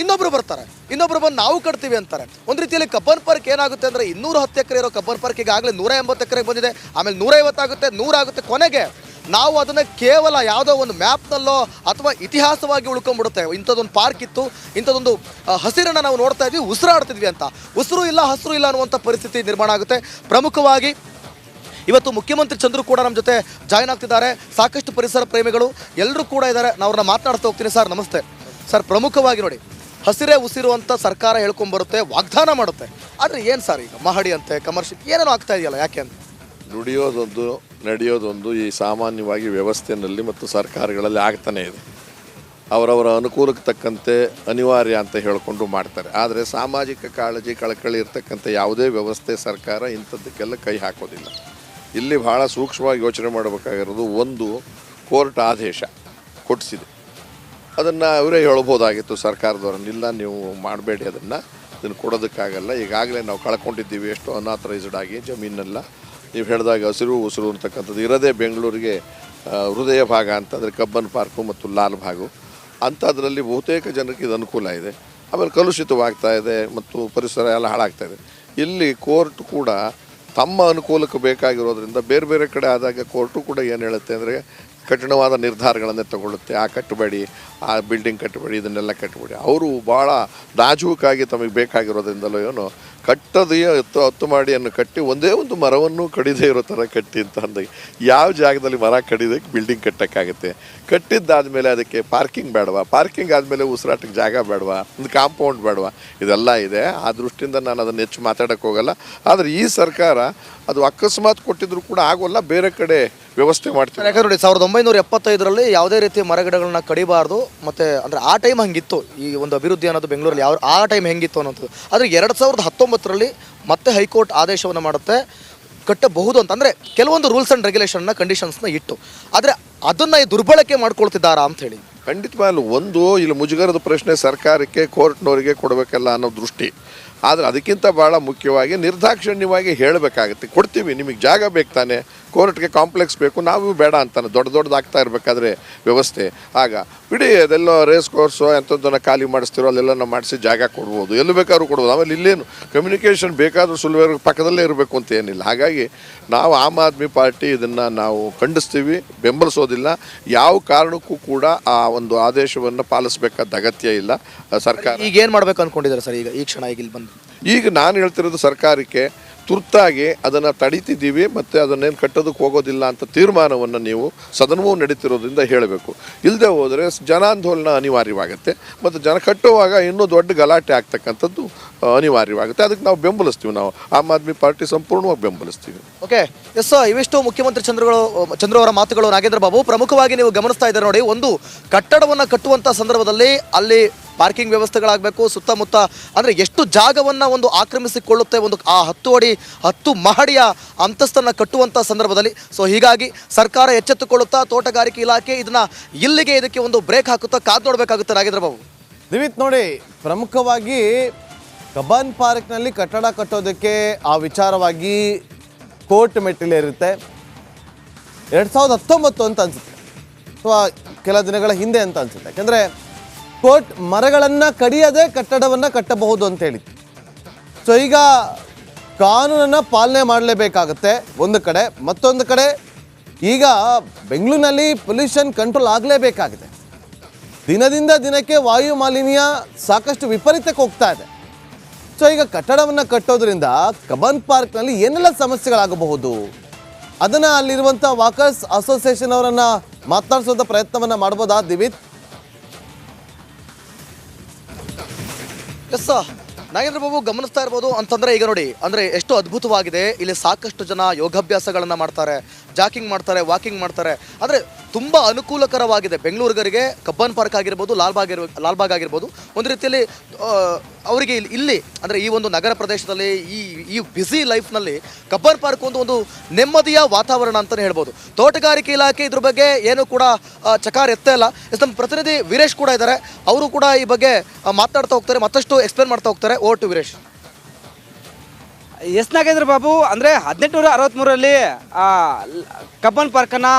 ಇನ್ನೊಬ್ರು ಬರ್ತಾರೆ, ಇನ್ನೊಬ್ರು ಬಂದು ನಾವು ಕಟ್ತೀವಿ ಅಂತಾರೆ. ಒಂದು ರೀತಿಯಲ್ಲಿ ಕಬ್ಬನ್ ಪಾರ್ಕ್ ಏನಾಗುತ್ತೆ ಅಂದರೆ 210 ಎಕರೆ ಇರೋ ಕಬ್ಬನ್ ಪಾರ್ಕ್ ಈಗಾಗಲೇ 180 ಎಕರೆಗೆ ಬಂದಿದೆ. ಆಮೇಲೆ 150 ಆಗುತ್ತೆ, 100 ಆಗುತ್ತೆ, ಕೊನೆಗೆ ನಾವು ಅದನ್ನು ಕೇವಲ ಯಾವುದೋ ಒಂದು ಮ್ಯಾಪ್ನಲ್ಲೋ ಅಥವಾ ಇತಿಹಾಸವಾಗಿ ಉಳ್ಕೊಂಡ್ಬಿಡುತ್ತೆ. ಇಂಥದ್ದೊಂದು ಪಾರ್ಕ್ ಇತ್ತು, ಇಂಥದ್ದೊಂದು ಹಸಿರನ್ನು ನಾವು ನೋಡ್ತಾ ಇದ್ವಿ, ಉಸಿರಾಡ್ತಿದ್ವಿ ಅಂತ. ಉಸಿರು ಇಲ್ಲ, ಹಸಿರು ಇಲ್ಲ ಅನ್ನುವಂಥ ಪರಿಸ್ಥಿತಿ ನಿರ್ಮಾಣ ಆಗುತ್ತೆ. ಪ್ರಮುಖವಾಗಿ ಇವತ್ತು ಮುಖ್ಯಮಂತ್ರಿ ಚಂದ್ರು ಕೂಡ ನಮ್ಮ ಜೊತೆ ಜಾಯ್ನ್ ಆಗ್ತಿದ್ದಾರೆ. ಸಾಕಷ್ಟು ಪರಿಸರ ಪ್ರೇಮಿಗಳು ಎಲ್ಲರೂ ಕೂಡ ಇದ್ದಾರೆ. ನಾವು ಅವ್ರನ್ನ ಮಾತನಾಡ್ತಾ ಹೋಗ್ತೀನಿ. ಸರ್ ನಮಸ್ತೆ. ಸರ್, ಪ್ರಮುಖವಾಗಿ ನೋಡಿ, ಹಸಿರೇ ಉಸಿರು ಅಂತ ಸರ್ಕಾರ ಹೇಳ್ಕೊಂಬರುತ್ತೆ, ವಾಗ್ದಾನ ಮಾಡುತ್ತೆ. ಆದರೆ ಏನು ಸರ್, ಈಗ ಮಹಡಿ ಅಂತೆ, ಕಮರ್ಷಿಯಲ್ ಏನೇನೋ ಆಗ್ತಾ ಇದೆಯಲ್ಲ, ಯಾಕೆ ಅಂತ? ನುಡಿಯೋದೊಂದು ನಡೆಯೋದೊಂದು ಈ ಸಾಮಾನ್ಯವಾಗಿ ವ್ಯವಸ್ಥೆಯಲ್ಲಿ ಮತ್ತು ಸರ್ಕಾರಗಳಲ್ಲಿ ಆಗ್ತಾನೇ ಇದೆ. ಅವರವರ ಅನುಕೂಲಕ್ಕೆ ತಕ್ಕಂತೆ ಅನಿವಾರ್ಯ ಅಂತ ಹೇಳಿಕೊಂಡು ಮಾಡ್ತಾರೆ. ಆದರೆ ಸಾಮಾಜಿಕ ಕಾಳಜಿ ಕಳಕಳಿ ಇರ್ತಕ್ಕಂಥ ಯಾವುದೇ ವ್ಯವಸ್ಥೆ ಸರ್ಕಾರ ಇಂಥದ್ದಕ್ಕೆಲ್ಲ ಕೈ ಹಾಕೋದಿಲ್ಲ. ಇಲ್ಲಿ ಭಾಳ ಸೂಕ್ಷ್ಮವಾಗಿ ಯೋಚನೆ ಮಾಡಬೇಕಾಗಿರೋದು, ಒಂದು ಕೋರ್ಟ್ ಆದೇಶ ಕೊಡಿಸಿದೆ, ಅದನ್ನು ಅವರೇ ಹೇಳ್ಬೋದಾಗಿತ್ತು ಸರ್ಕಾರದವ್ರನ್ನ, ಇಲ್ಲ ನೀವು ಮಾಡಬೇಡಿ, ಇದನ್ನು ಕೊಡೋದಕ್ಕಾಗಲ್ಲ, ಈಗಾಗಲೇ ನಾವು ಕಳ್ಕೊಂಡಿದ್ದೀವಿ ಎಷ್ಟು ಅನ್ಆಥರೈಸ್ಡ್ ಆಗಿ ಜಮೀನೆಲ್ಲ. ನೀವು ಹೇಳಿದಾಗ ಹಸಿರು ಉಸಿರು ಅಂತಕ್ಕಂಥದ್ದು ಇರೋದೇ ಬೆಂಗಳೂರಿಗೆ ಹೃದಯ ಭಾಗ ಅಂತಂದರೆ ಕಬ್ಬನ್ ಪಾರ್ಕು ಮತ್ತು ಲಾಲ್ ಭಾಗು ಅಂಥದ್ರಲ್ಲಿ ಬಹುತೇಕ ಜನರಿಗೆ ಇದು ಅನುಕೂಲ ಇದೆ. ಆಮೇಲೆ ಕಲುಷಿತವಾಗ್ತಾ ಇದೆ ಮತ್ತು ಪರಿಸರ ಎಲ್ಲ ಹಾಳಾಗ್ತಾ ಇದೆ. ಇಲ್ಲಿ ಕೋರ್ಟ್ ಕೂಡ ತಮ್ಮ ಅನುಕೂಲಕ್ಕೆ ಬೇಕಾಗಿರೋದ್ರಿಂದ ಬೇರೆ ಬೇರೆ ಕಡೆ ಆದಾಗ ಕೋರ್ಟು ಕೂಡ ಏನು ಹೇಳುತ್ತೆ ಅಂದರೆ ಕಠಿಣವಾದ ನಿರ್ಧಾರಗಳನ್ನೇ ತಗೊಳ್ಳುತ್ತೆ. ಆ ಕಟ್ಟಬೇಡಿ, ಆ ಬಿಲ್ಡಿಂಗ್ ಕಟ್ಟಬೇಡಿ, ಇದನ್ನೆಲ್ಲ ಕಟ್ಟಬೇಡಿ. ಅವರು ಭಾಳ ನಾಜೂಕಾಗಿ ತಮಗೆ ಬೇಕಾಗಿರೋದ್ರಿಂದಲೋ ಏನೋ ಕಟ್ಟದೇ ಹತ್ತು ಮಾಡಿಯನ್ನು ಕಟ್ಟಿ ಒಂದೇ ಒಂದು ಮರವನ್ನು ಕಡಿದೇ ಇರೋ ಥರ ಕಟ್ಟಿ ಅಂತ ಅಂದಾಗ ಯಾವ ಜಾಗದಲ್ಲಿ ಮರ ಕಡಿದಕ್ಕೆ ಬಿಲ್ಡಿಂಗ್ ಕಟ್ಟೋಕ್ಕಾಗುತ್ತೆ? ಕಟ್ಟಿದ್ದಾದಮೇಲೆ ಅದಕ್ಕೆ ಪಾರ್ಕಿಂಗ್ ಬೇಡವಾ? ಪಾರ್ಕಿಂಗ್ ಆದಮೇಲೆ ಉಸಿರಾಟಕ್ಕೆ ಜಾಗ ಬೇಡವಾ? ಒಂದು ಕಾಂಪೌಂಡ್ ಬೇಡವಾ? ಇದೆಲ್ಲ ಇದೆ. ಆ ದೃಷ್ಟಿಯಿಂದ ನಾನು ಅದನ್ನು ಹೆಚ್ಚು ಮಾತಾಡೋಕ್ಕೆ ಹೋಗಲ್ಲ. ಆದರೆ ಈ ಸರ್ಕಾರ ಅದು ಅಕಸ್ಮಾತ್ ಕೊಟ್ಟಿದ್ರು ಕೂಡ ಆಗೋಲ್ಲ, ಬೇರೆ ಕಡೆ ವ್ಯವಸ್ಥೆ ಮಾಡ್ತೀವಿ. ಯಾಕಂದ್ರೆ ನೋಡಿ, 1975ರಲ್ಲಿ ಯಾವುದೇ ರೀತಿ ಮರಗಿಡಗಳನ್ನ ಕಡಿಬಾರ್ದು, ಮತ್ತು ಅಂದರೆ ಆ ಟೈಮ್ ಹಂಗಿತ್ತು ಈ ಒಂದು ಅಭಿವೃದ್ಧಿ ಅನ್ನೋದು ಬೆಂಗಳೂರಲ್ಲಿ. ಆ ಟೈಮ್ ಹೆಂಗಿತ್ತು ಅನ್ನೋದು. ಆದರೆ 2019ರಲ್ಲಿ ಮತ್ತೆ ಹೈಕೋರ್ಟ್ ಆದೇಶವನ್ನು ಮಾಡುತ್ತೆ, ಕಟ್ಟಬಹುದು ಅಂತ. ಅಂದರೆ ಕೆಲವೊಂದು ರೂಲ್ಸ್ ಆ್ಯಂಡ್ ರೆಗ್ಯುಲೇಷನ್ನ ಕಂಡೀಷನ್ಸ್ನ ಇಟ್ಟು, ಆದರೆ ಅದನ್ನು ದುರ್ಬಳಕೆ ಮಾಡ್ಕೊಳ್ತಿದ್ದಾರಾ ಅಂತ ಹೇಳಿ. ಖಂಡಿತವಾಗ್ಲೂ ಒಂದು ಇಲ್ಲಿ ಮುಜುಗರದ ಪ್ರಶ್ನೆ ಸರ್ಕಾರಕ್ಕೆ, ಕೋರ್ಟ್ನವರಿಗೆ ಕೊಡಬೇಕಲ್ಲ ಅನ್ನೋ ದೃಷ್ಟಿ. ಆದರೆ ಅದಕ್ಕಿಂತ ಭಾಳ ಮುಖ್ಯವಾಗಿ ನಿರ್ದಾಕ್ಷಿಣ್ಯವಾಗಿ ಹೇಳಬೇಕಾಗುತ್ತೆ, ಕೊಡ್ತೀವಿ, ನಿಮಗೆ ಜಾಗ ಬೇಕು ತಾನೆ, ಕೋರ್ಟ್ಗೆ ಕಾಂಪ್ಲೆಕ್ಸ್ ಬೇಕು, ನಾವು ಬೇಡ ಅಂತಾನೆ. ದೊಡ್ಡದಾಗ್ತಾ ಇರಬೇಕಾದ್ರೆ ವ್ಯವಸ್ಥೆ ಆಗ ಬಿಡಿ, ಅದೆಲ್ಲೋ ರೇಸ್ ಕೋರ್ಸು ಎಂಥದ್ದನ್ನು ಖಾಲಿ ಮಾಡಿಸ್ತಿರೋ ಅಲ್ಲೆಲ್ಲ ನಾವು ಮಾಡಿಸಿ ಜಾಗ ಕೊಡ್ಬೋದು, ಎಲ್ಲಿ ಬೇಕಾದ್ರೂ ಕೊಡ್ಬೋದು. ಆಮೇಲೆ ಇಲ್ಲೇನು ಕಮ್ಯುನಿಕೇಷನ್ ಬೇಕಾದರೂ ಸುಲಭ ಪಕ್ಕದಲ್ಲೇ ಇರಬೇಕು ಅಂತ ಏನಿಲ್ಲ. ಹಾಗಾಗಿ ನಾವು ಆಮ್ ಆದ್ಮಿ ಪಾರ್ಟಿ ಇದನ್ನು ನಾವು ಖಂಡಿಸ್ತೀವಿ, ಬೆಂಬಲಿಸೋದಿಲ್ಲ. ಯಾವ ಕಾರಣಕ್ಕೂ ಕೂಡ ಆ ಒಂದು ಆದೇಶವನ್ನು ಪಾಲಿಸಬೇಕಾದ ಅಗತ್ಯ ಇಲ್ಲ ಸರ್ಕಾರ. ಈಗ ಏನು ಮಾಡಬೇಕು ಅಂದ್ಕೊಂಡಿದ್ದಾರೆ ಸರ್ ಈ ಕ್ಷಣ ಈಗ ಇಲ್ಲಿ ಬಂದು? ಈಗ ನಾನು ಹೇಳ್ತಿರೋದು ಸರ್ಕಾರಕ್ಕೆ ತುರ್ತಾಗಿ ಅದನ್ನು ತಡೀತಿದ್ದೀವಿ ಮತ್ತು ಅದನ್ನೇನು ಕಟ್ಟೋದಕ್ಕೆ ಹೋಗೋದಿಲ್ಲ ಅಂತ ತೀರ್ಮಾನವನ್ನು ನೀವು ಸದನವೂ ನಡೀತಿರೋದ್ರಿಂದ ಹೇಳಬೇಕು. ಇಲ್ಲದೆ ಹೋದರೆ ಜನಾಂದೋಲನ ಅನಿವಾರ್ಯವಾಗುತ್ತೆ ಮತ್ತು ಜನ ಕಟ್ಟುವಾಗ ಇನ್ನೂ ದೊಡ್ಡ ಗಲಾಟೆ ಆಗ್ತಕ್ಕಂಥದ್ದು ಅನಿವಾರ್ಯವಾಗುತ್ತೆ. ಅದಕ್ಕೆ ನಾವು ಬೆಂಬಲಿಸ್ತೀವಿ. ನಾವು ಆಮ್ ಆದ್ಮಿ ಪಾರ್ಟಿ ಸಂಪೂರ್ಣವಾಗಿ ಬೆಂಬಲಿಸ್ತೀವಿ. ಓಕೆ, ಎಸ್, ಇವಿಷ್ಟು ಮುಖ್ಯಮಂತ್ರಿ ಚಂದ್ರು ಅವರ ಮಾತುಗಳು. ನಾಗೇಂದ್ರ ಬಾಬು, ಪ್ರಮುಖವಾಗಿ ನೀವು ಗಮನಿಸ್ತಾ ಇದ್ದಾರೆ ನೋಡಿ, ಒಂದು ಕಟ್ಟಡವನ್ನು ಕಟ್ಟುವಂಥ ಸಂದರ್ಭದಲ್ಲಿ ಅಲ್ಲಿ ಪಾರ್ಕಿಂಗ್ ವ್ಯವಸ್ಥೆಗಳಾಗಬೇಕು, ಸುತ್ತಮುತ್ತ ಅಂದರೆ ಎಷ್ಟು ಜಾಗವನ್ನು ಒಂದು ಆಕ್ರಮಿಸಿಕೊಳ್ಳುತ್ತೆ ಒಂದು ಆ 10 ಮಹಡಿಯ ಅಂತಸ್ತನ್ನು ಕಟ್ಟುವಂಥ ಸಂದರ್ಭದಲ್ಲಿ. ಸೊ ಹೀಗಾಗಿ ಸರ್ಕಾರ ಎಚ್ಚೆತ್ತುಕೊಳ್ಳುತ್ತಾ, ತೋಟಗಾರಿಕೆ ಇಲಾಖೆ ಇದಕ್ಕೆ ಒಂದು ಬ್ರೇಕ್ ಹಾಕುತ್ತಾ ಕಾದು ನೋಡಬೇಕಾಗುತ್ತೆ. ನಾಗೇಂದ್ರ ಬಾಬು, ದಿವಿತ್ ನೋಡಿ, ಪ್ರಮುಖವಾಗಿ ಕಬ್ಬನ್ ಪಾರ್ಕ್ನಲ್ಲಿ ಕಟ್ಟಡ ಕಟ್ಟೋದಕ್ಕೆ ಆ ವಿಚಾರವಾಗಿ ಕೋರ್ಟ್ ಮೆಟ್ಟಿಲೇರುತ್ತೆ. 2019 ಅಂತ ಅನಿಸುತ್ತೆ, ಅಥವಾ ಕೆಲ ದಿನಗಳ ಹಿಂದೆ ಅಂತ ಅನಿಸುತ್ತೆ. ಯಾಕೆಂದರೆ ಕೋರ್ಟ್ ಮರಗಳನ್ನು ಕಡಿಯದೆ ಕಟ್ಟಡವನ್ನು ಕಟ್ಟಬಹುದು ಅಂತ ಹೇಳಿತ್ತು. ಸೊ ಈಗ ಕಾನೂನನ್ನು ಪಾಲನೆ ಮಾಡಲೇಬೇಕಾಗುತ್ತೆ ಒಂದು ಕಡೆ. ಮತ್ತೊಂದು ಕಡೆ ಈಗ ಬೆಂಗಳೂರಿನಲ್ಲಿ ಪೊಲ್ಯೂಷನ್ ಕಂಟ್ರೋಲ್ ಆಗಲೇಬೇಕಾಗಿದೆ. ದಿನದಿಂದ ದಿನಕ್ಕೆ ವಾಯು ಮಾಲಿನ್ಯ ಸಾಕಷ್ಟು ವಿಪರೀತಕ್ಕೆ ಹೋಗ್ತಾ ಇದೆ. ಸೊ ಈಗ ಕಟ್ಟಡವನ್ನು ಕಟ್ಟೋದ್ರಿಂದ ಕಬ್ಬನ್ ಪಾರ್ಕ್ನಲ್ಲಿ ಏನೆಲ್ಲ ಸಮಸ್ಯೆಗಳಾಗಬಹುದು ಅದನ್ನು ಅಲ್ಲಿರುವಂಥ ವಾಕರ್ಸ್ ಅಸೋಸಿಯೇಷನ್ ಅವರನ್ನು ಮಾತನಾಡಿಸುವಂಥ ಪ್ರಯತ್ನವನ್ನು ಮಾಡ್ಬೋದಾ ದಿವಿತ್? ಎಸ್ ನಾಗೇಂದ್ರ ಬಾಬು, ಗಮನಿಸ್ತಾ ಇರ್ಬೋದು ಅಂತಂದರೆ ಈಗ ನೋಡಿ, ಅಂದರೆ ಎಷ್ಟು ಅದ್ಭುತವಾಗಿದೆ. ಇಲ್ಲಿ ಸಾಕಷ್ಟು ಜನ ಯೋಗಾಭ್ಯಾಸಗಳನ್ನು ಮಾಡ್ತಾರೆ, ಜಾಕಿಂಗ್ ಮಾಡ್ತಾರೆ, ವಾಕಿಂಗ್ ಮಾಡ್ತಾರೆ. ಅಂದರೆ ತುಂಬ ಅನುಕೂಲಕರವಾಗಿದೆ ಬೆಂಗಳೂರಿಗರಿಗೆ. ಕಬ್ಬನ್ ಪಾರ್ಕ್ ಆಗಿರ್ಬೋದು, ಲಾಲ್ಬಾಗ್ ಆಗಿರ್ಬೋದು, ಒಂದು ರೀತಿಯಲ್ಲಿ ಅವರಿಗೆ ಇಲ್ಲಿ ಅಂದರೆ ಈ ಒಂದು ನಗರ ಪ್ರದೇಶದಲ್ಲಿ ಈ ಬ್ಯುಸಿ ಲೈಫ್ನಲ್ಲಿ ಕಬ್ಬನ್ ಪಾರ್ಕ್ ಒಂದು ನೆಮ್ಮದಿಯ ವಾತಾವರಣ ಅಂತಲೇ ಹೇಳ್ಬೋದು. ತೋಟಗಾರಿಕೆ ಇಲಾಖೆ ಇದ್ರ ಬಗ್ಗೆ ಏನು ಕೂಡ ಚಕಾರ ಎತ್ತೇ ಇಲ್ಲ. ನಮ್ಮ ಪ್ರತಿನಿಧಿ ವೀರೇಶ್ ಕೂಡ ಇದ್ದಾರೆ, ಅವರು ಕೂಡ ಈ ಬಗ್ಗೆ ಮಾತನಾಡ್ತಾ ಹೋಗ್ತಾರೆ, ಮತ್ತಷ್ಟು ಎಕ್ಸ್ಪ್ಲೇನ್ ಮಾಡ್ತಾ ಹೋಗ್ತಾರೆ. Over to Veeresh. S Nagendra Babu, ಅಂದರೆ 1863ರಲ್ಲಿ ಕಬ್ಬನ್ ಪಾರ್ಕನ್ನು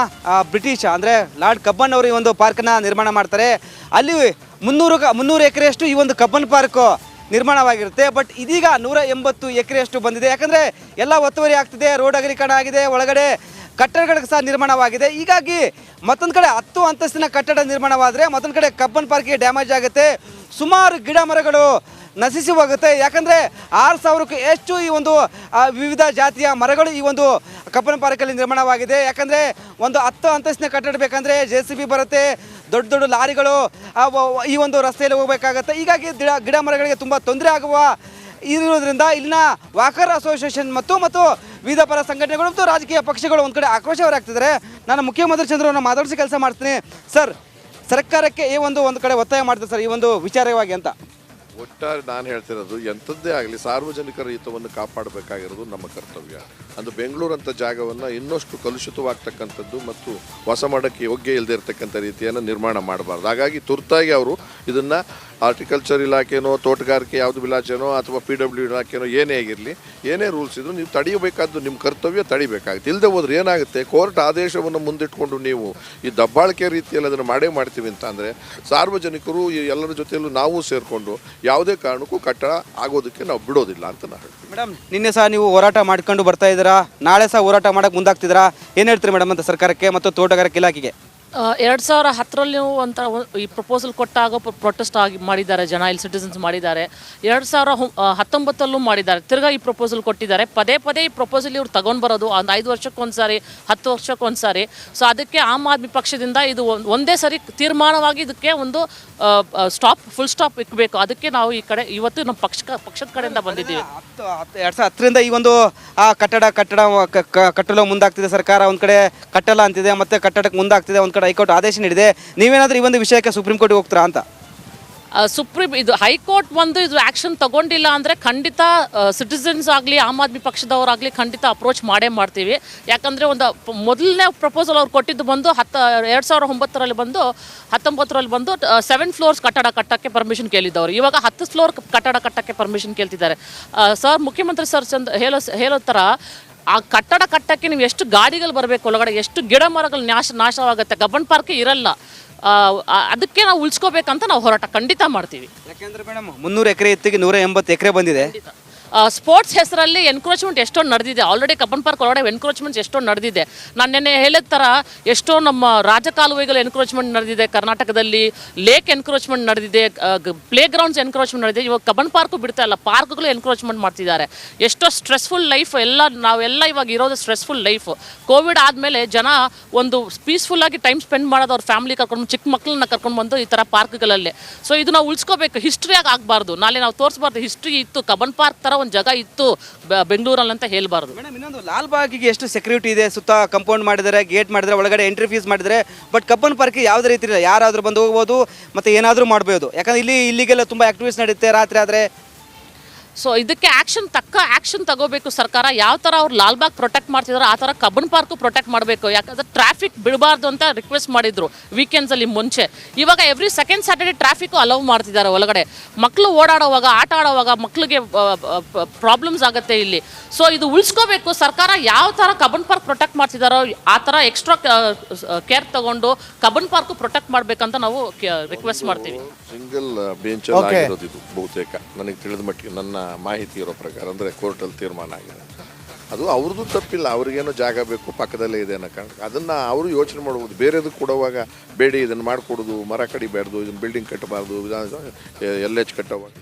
ಬ್ರಿಟಿಷ್ ಅಂದರೆ ಲಾರ್ಡ್ ಕಬ್ಬನ್ ಅವರು ಈ ಒಂದು ಪಾರ್ಕನ್ನು ನಿರ್ಮಾಣ ಮಾಡ್ತಾರೆ. ಅಲ್ಲಿ 300 ಎಕರೆಯಷ್ಟು ಈ ಒಂದು ಕಬ್ಬನ್ ಪಾರ್ಕು ನಿರ್ಮಾಣವಾಗಿರುತ್ತೆ. ಬಟ್ ಇದೀಗ 180 ಎಕರೆಯಷ್ಟು ಬಂದಿದೆ. ಯಾಕಂದರೆ ಎಲ್ಲ ಒತ್ತುವರಿ ಆಗ್ತಿದೆ, ರೋಡ್ ಅಗಲೀಕರಣ ಆಗಿದೆ, ಒಳಗಡೆ ಕಟ್ಟಡಗಳಿಗೆ ಸಹ ನಿರ್ಮಾಣವಾಗಿದೆ. ಹೀಗಾಗಿ ಮತ್ತೊಂದು ಕಡೆ 10 ಅಂತಸ್ತಿನ ಕಟ್ಟಡ ನಿರ್ಮಾಣವಾದರೆ ಮತ್ತೊಂದು ಕಡೆ ಕಬ್ಬನ್ ಪಾರ್ಕಿಗೆ ಡ್ಯಾಮೇಜ್ ಆಗುತ್ತೆ. ಸುಮಾರು ಗಿಡ ಮರಗಳು ನಶಿಸಿ ಹೋಗುತ್ತೆ. ಯಾಕಂದರೆ 6,000ಕ್ಕೂ ಹೆಚ್ಚು ಈ ಒಂದು ವಿವಿಧ ಜಾತಿಯ ಮರಗಳು ಈ ಒಂದು ಕಬ್ಬನ್ ಪಾರ್ಕಲ್ಲಿ ನಿರ್ಮಾಣವಾಗಿದೆ. ಯಾಕಂದರೆ ಒಂದು 10 ಅಂತಸ್ತಿನ ಕಟ್ಟಡ ಬೇಕಂದರೆ JCB ಬರುತ್ತೆ, ದೊಡ್ಡ ದೊಡ್ಡ ಲಾರಿಗಳು ಈ ಒಂದು ರಸ್ತೆಯಲ್ಲಿ ಹೋಗಬೇಕಾಗತ್ತೆ. ಹೀಗಾಗಿ ಗಿಡ ಮರಗಳಿಗೆ ತುಂಬ ತೊಂದರೆ ಆಗುವ ಇರೋದ್ರಿಂದ ಇಲ್ಲಿನ ವಾಕರ್ ಅಸೋಸಿಯೇಷನ್ ಮತ್ತು ವಿವಿಧ ಪರ ಸಂಘಟನೆಗಳು ಮತ್ತು ರಾಜಕೀಯ ಪಕ್ಷಗಳು ಒಂದು ಕಡೆ ಆಕ್ರೋಶ ಹೊರಹಾಕ್ತಿದ್ದಾರೆ. ನಾನು ಮುಖ್ಯಮಂತ್ರಿ ಚಂದ್ರವನ್ನ ಮಾತಾಡಿಸಿ ಕೆಲಸ ಮಾಡ್ತೀನಿ. ಸರ್, ಸರ್ಕಾರಕ್ಕೆ ಈ ಒಂದು ಕಡೆ ಒತ್ತಾಯ ಮಾಡ್ತಾರೆ ಸರ್ ಈ ಒಂದು ವಿಚಾರವಾಗಿ ಅಂತ. ಒಟ್ಟಾರೆ ನಾನು ಹೇಳ್ತಿರೋದು ಎಂಥದ್ದೇ ಆಗಲಿ ಸಾರ್ವಜನಿಕರ ಹಿತವನ್ನು ಕಾಪಾಡಬೇಕಾಗಿರೋದು ನಮ್ಮ ಕರ್ತವ್ಯ. ಅದು ಬೆಂಗಳೂರಂಥ ಜಾಗವನ್ನು ಇನ್ನಷ್ಟು ಕಲುಷಿತವಾಗ್ತಕ್ಕಂಥದ್ದು ಮತ್ತು ವಾಸ ಮಾಡೋಕ್ಕೆ ಯೋಗ್ಯ ಇಲ್ಲದೆ ಇರತಕ್ಕಂಥ ರೀತಿಯನ್ನು ನಿರ್ಮಾಣ ಮಾಡಬಾರ್ದು. ಹಾಗಾಗಿ ತುರ್ತಾಗಿ ಅವರು ಇದನ್ನು ಹಾರ್ಟಿಕಲ್ಚರ್ ಇಲಾಖೆನೋ ತೋಟಗಾರಿಕೆ ಯಾವುದು ಇಲಾಖೆನೋ ಅಥವಾ PW ಇಲಾಖೆನೋ ಏನೇ ಆಗಿರಲಿ, ಏನೇ ರೂಲ್ಸ್ ಇದ್ರು ನೀವು ತಡೆಯಬೇಕಾದ್ದು ನಿಮ್ಮ ಕರ್ತವ್ಯ, ತಡಿಬೇಕಾಗುತ್ತೆ. ಇಲ್ಲದೆ ಹೋದ್ರೆ ಏನಾಗುತ್ತೆ, ಕೋರ್ಟ್ ಆದೇಶವನ್ನು ಮುಂದಿಟ್ಕೊಂಡು ನೀವು ಈ ದಬ್ಬಾಳಿಕೆ ರೀತಿಯಲ್ಲಿ ಅದನ್ನು ಮಾಡ್ತೀವಿ ಅಂತ ಅಂದರೆ ಸಾರ್ವಜನಿಕರು ಎಲ್ಲರ ಜೊತೆಯಲ್ಲೂ ನಾವು ಸೇರಿಕೊಂಡು ಯಾವುದೇ ಕಾರಣಕ್ಕೂ ಕಟ್ಟಡ ಆಗೋದಕ್ಕೆ ನಾವು ಬಿಡೋದಿಲ್ಲ ಅಂತ ನಾನು ಹೇಳ್ತೀನಿ. ಮೇಡಮ್, ನಿನ್ನೆ ಸಹ ನೀವು ಹೋರಾಟ ಮಾಡ್ಕೊಂಡು ಬರ್ತಾ ಇದ್ದೀರಾ, ನಾಳೆ ಸಹ ಹೋರಾಟ ಮಾಡೋಕ್ಕೆ ಮುಂದಾಗ್ತಿದ್ದೀರಾ, ಏನು ಹೇಳ್ತೀರಿ ಮೇಡಮ್ ಅಂತ ಸರ್ಕಾರಕ್ಕೆ ಮತ್ತು ತೋಟಗಾರಿಕೆ ಇಲಾಖೆಗೆ? 2010ರಲ್ಲಿ ಒಂಥರ ಈ ಪ್ರಪೋಸಲ್ ಕೊಟ್ಟಾಗ ಪ್ರೊಟೆಸ್ಟ್ ಮಾಡಿದ್ದಾರೆ ಜನ, ಇಲ್ಲಿ ಸಿಟಿಸನ್ಸ್ ಮಾಡಿದ್ದಾರೆ. 2019 ಮಾಡಿದ್ದಾರೆ, ತಿರ್ಗಾ ಈ ಪ್ರಪೋಸಲ್ ಕೊಟ್ಟಿದ್ದಾರೆ. ಪದೇ ಈ ಪ್ರಪೋಸಲ್ ಇವ್ರು ತಗೊಂಡು ಬರೋದು ಒಂದು 5 ವರ್ಷಕ್ಕೊಂದ್ಸಾರಿ 10 ವರ್ಷಕ್ಕೊಂದ್ಸಾರಿ. ಸೊ ಅದಕ್ಕೆ ಆಮ್ ಆದ್ಮಿ ಪಕ್ಷದಿಂದ ಇದು ಒಂದೇ ಸರಿ ತೀರ್ಮಾನವಾಗಿ ಇದಕ್ಕೆ ಒಂದು ಫುಲ್ ಸ್ಟಾಪ್ ಇಕ್ಕಬೇಕು. ಅದಕ್ಕೆ ನಾವು ಈ ಕಡೆ ಇವತ್ತು ನಮ್ಮ ಪಕ್ಷದ ಕಡೆಯಿಂದ ಬಂದಿದ್ದೀವಿ. 2010ರಿಂದ ಈ ಒಂದು ಕಟ್ಟಲು ಮುಂದಾಗ್ತಿದೆ ಸರ್ಕಾರ. ಒಂದು ಕಡೆ ಕಟ್ಟಲ್ಲ ಅಂತಿದೆ, ಮತ್ತೆ ಕಟ್ಟಡಕ್ಕೆ ಮುಂದಾಗ್ತಿದೆ, ಒಂದು ಕಡೆ ಹೈಕೋರ್ಟ್ ಆದೇಶ ನೀಡಿದೆ. ನೀವೇನಾದರೂ ಈ ಒಂದು ವಿಷಯಕ್ಕೆ ಸುಪ್ರೀಂ ಕೋರ್ಟ್ಗೆ ಹೋಗ್ತೀರಾ ಅಂತ? ಇದು ಹೈಕೋರ್ಟ್ ಇದು ಆ್ಯಕ್ಷನ್ ತಗೊಂಡಿಲ್ಲ ಅಂದರೆ ಖಂಡಿತ ಸಿಟಿಸನ್ಸ್ ಆಗಲಿ ಆಮ್ ಆದ್ಮಿ ಪಕ್ಷದವರಾಗಲಿ ಖಂಡಿತ ಅಪ್ರೋಚ್ ಮಾಡ್ತೀವಿ. ಯಾಕಂದರೆ ಒಂದು ಮೊದಲನೇ ಪ್ರಪೋಸಲ್ ಅವ್ರು ಕೊಟ್ಟಿದ್ದು 2009ರಲ್ಲಿ 19ರಲ್ಲಿ 7 ಫ್ಲೋರ್ಸ್ ಕಟ್ಟಡ ಕಟ್ಟಕ್ಕೆ ಪರ್ಮಿಷನ್ ಕೇಳಿದ್ದವರು. ಇವಾಗ 10 ಫ್ಲೋರ್ ಕಟ್ಟಡ ಕಟ್ಟಕ್ಕೆ ಪರ್ಮಿಷನ್ ಕೇಳ್ತಿದ್ದಾರೆ. ಸರ್, ಮುಖ್ಯಮಂತ್ರಿ ಸರ್ ಹೇಳೋ ಥರ ಆ ಕಟ್ಟಡ ಕಟ್ಟಕ್ಕೆ ನೀವು ಎಷ್ಟು ಗಾಡಿಗಳು ಬರಬೇಕು ಒಳಗಡೆ, ಎಷ್ಟು ಗಿಡ ಮರಗಳು ನಾಶವಾಗುತ್ತೆ, ಕಬ್ಬನ್ ಪಾರ್ಕ್ ಇರಲ್ಲ. ಅದಕ್ಕೆ ನಾವು ಉಳಿಸ್ಕೋಬೇಕಂತ ನಾವು ಹೋರಾಟ ಖಂಡಿತ ಮಾಡ್ತೀವಿ. ಯಾಕೆಂದ್ರೆ ಮೇಡಮ್ 300 ಎಕರೆ ಇತ್ತಿಗೆ 180 ಎಕರೆ ಬಂದಿದೆ. ಸ್ಪೋರ್ಟ್ಸ್ ಹೆಸರಲ್ಲಿ ಎನ್ಕ್ರೋಚ್ಮೆಂಟ್ ಎಷ್ಟೊಂದು ನಡೆದಿದೆ. ಆಲ್ರೆಡಿ ಕಬ್ಬನ್ ಪಾರ್ಕ್ ಒಳಗಡೆ ಎನ್ಕ್ರೋಚ್ಮೆಂಟ್ಸ್ ಎಷ್ಟೊಂದು ನಡೆದಿದೆ. ನಾನು ನೆನ್ನೆ ಹೇಳಿದ ಥರ ಎಷ್ಟೋ ನಮ್ಮ ರಾಜಕಾಲುವೆಗಳು ಎನ್ಕ್ರೋಚ್ಮೆಂಟ್ ನಡೆದಿದೆ ಕರ್ನಾಟಕದಲ್ಲಿ, ಲೇಕ್ ಎನ್ಕ್ರೋಚ್ಮೆಂಟ್ ನಡೆದಿದೆ, ಪ್ಲೇ ಗ್ರೌಂಡ್ಸ್ ಎನ್ಕ್ರೋಚ್ಮೆಂಟ್ ನಡೆದಿದೆ. ಇವಾಗ ಕಬ್ಬನ್ ಪಾರ್ಕು ಬಿಡ್ತಾ ಇಲ್ಲ, ಪಾರ್ಕ್ಗಳು ಎನ್ಕ್ರೋಚ್ಮೆಂಟ್ ಮಾಡ್ತಿದ್ದಾರೆ. ಎಷ್ಟೋ ಸ್ಟ್ರೆಸ್ಫುಲ್ ಲೈಫ್ ನಾವೆಲ್ಲ ಇವಾಗ ಇರೋದು ಸ್ಟ್ರೆಸ್ಫುಲ್ ಲೈಫ್. ಕೋವಿಡ್ ಆದಮೇಲೆ ಜನ ಒಂದು ಪೀಸ್ಫುಲ್ಲಾಗಿ ಟೈಮ್ ಸ್ಪೆಂಡ್ ಮಾಡೋದು ಅವ್ರ ಫ್ಯಾಮಿಲಿ ಕರ್ಕೊಂಡು, ಚಿಕ್ಕ ಮಕ್ಕಳನ್ನ ಕರ್ಕೊಂಡು ಬಂದು ಈ ಥರ ಪಾರ್ಕ್ಗಳಲ್ಲಿ. ಸೊ ಇದು ನಾವು ಉಳಿಸ್ಕೋಬೇಕು, ಹಿಸ್ಟ್ರಿಯಾಗಿ ಆಗಬಾರ್ದು. ನಾಳೆ ನಾವು ತೋರಿಸ್ಬಾರ್ದು ಹಿಸ್ಟ್ರಿ ಇತ್ತು, ಕಬ್ಬನ್ ಪಾರ್ಕ್ ಥರ ಒಂದು ಜಾಗ ಇತ್ತು ಬೆಂಗಳೂರಲ್ಲಿ ಅಂತ ಹೇಳ್ಬಾರ್ದು. ಮೇಡಮ್, ಇನ್ನೊಂದು ಲಾಲ್ಬಾಗಿಗೆ ಎಷ್ಟು ಸೆಕ್ಯೂರಿಟಿ ಇದೆ, ಸುತ್ತ ಕಂಪೌಂಡ್ ಮಾಡಿದ್ದಾರೆ, ಗೇಟ್ ಮಾಡಿದ್ದಾರೆ, ಒಳಗಡೆ ಎಂಟ್ರಿ ಫೀಸ್ ಮಾಡಿದ್ದಾರೆ. ಬಟ್ ಕಬ್ಬನ್ ಪಾರ್ಕ್ ಯಾವುದೇ ರೀತಿ ಇಲ್ಲ, ಯಾರಾದರೂ ಬಂದು ಹೋಗ್ಬೋದು ಮತ್ತು ಏನಾದರೂ ಮಾಡ್ಬೋದು. ಯಾಕಂದರೆ ಇಲ್ಲಿಗೆಲ್ಲ ತುಂಬ ಆ್ಯಕ್ಟಿವಿಟೀಸ್ ನಡೆಯುತ್ತೆ ರಾತ್ರಿ ಆದರೆ. ಸೊ ಇದಕ್ಕೆ ಆ್ಯಕ್ಷನ್ ತಗೋಬೇಕು ಸರ್ಕಾರ. ಯಾವ ಥರ ಅವ್ರು ಲಾಲ್ಬಾಗ್ ಪ್ರೊಟೆಕ್ಟ್ ಮಾಡ್ತಿದ್ರು ಆ ಥರ ಕಬ್ಬನ್ ಪಾರ್ಕು ಪ್ರೊಟೆಕ್ಟ್ ಮಾಡಬೇಕು. ಯಾಕಂದರೆ ಟ್ರಾಫಿಕ್ ಬಿಡಬಾರ್ದು ಅಂತ ರಿಕ್ವೆಸ್ಟ್ ಮಾಡಿದ್ರು ವೀಕೆಂಡ್ಸಲ್ಲಿ ಮುಂಚೆ. ಇವಾಗ every second Saturday traffic allow ಮಾಡ್ತಿದ್ದಾರೆ ಒಳಗಡೆ. ಮಕ್ಕಳು ಓಡಾಡೋವಾಗ, ಆಟ ಆಡೋವಾಗ ಮಕ್ಕಳಿಗೆ ಪ್ರಾಬ್ಲಮ್ಸ್ ಆಗುತ್ತೆ ಇಲ್ಲಿ. ಸೊ ಇದು ಉಳಿಸ್ಕೋಬೇಕು ಸರ್ಕಾರ. ಯಾವ ಥರ ಕಬ್ಬನ್ ಪಾರ್ಕ್ ಪ್ರೊಟೆಕ್ಟ್ ಮಾಡ್ತಿದ್ದಾರೋ ಆ ಥರ ಎಕ್ಸ್ಟ್ರಾ ಕೇರ್ ತಗೊಂಡು ಕಬ್ಬನ್ ಪಾರ್ಕು ಪ್ರೊಟೆಕ್ಟ್ ಮಾಡಬೇಕಂತ ನಾವು ರಿಕ್ವೆಸ್ಟ್ ಮಾಡ್ತೀವಿ. ಸಿಂಗಲ್ ಬೆಂಚ್ ಆಗಿರೋದು ಇದು ಬಹುತೇಕ ನನಗೆ ತಿಳಿದ ಮಟ್ಟಿಗೆ, ನನ್ನ ಮಾಹಿತಿ ಇರೋ ಪ್ರಕಾರ. ಅಂದರೆ ಕೋರ್ಟಲ್ಲಿ ತೀರ್ಮಾನ ಆಗಿದೆ. ಅದು ಅವ್ರದ್ದು ತಪ್ಪಿಲ್ಲ, ಅವ್ರಿಗೇನೋ ಜಾಗ ಬೇಕು ಪಕ್ಕದಲ್ಲೇ ಇದೆ ಅನ್ನೋ ಕಾರಣ ಅದನ್ನು ಅವರು ಯೋಚನೆ ಮಾಡ್ಬೋದು. ಬೇರೆದಕ್ಕೆ ಕೊಡುವಾಗ ಬೇಡಿ ಇದನ್ನು ಮಾಡಿಕೊಡೋದು, ಮರ ಕಡಿಬಾರ್ದು, ಇದನ್ನು ಬಿಲ್ಡಿಂಗ್ ಕಟ್ಟಬಾರ್ದು, LH ಕಟ್ಟೋವಾಗ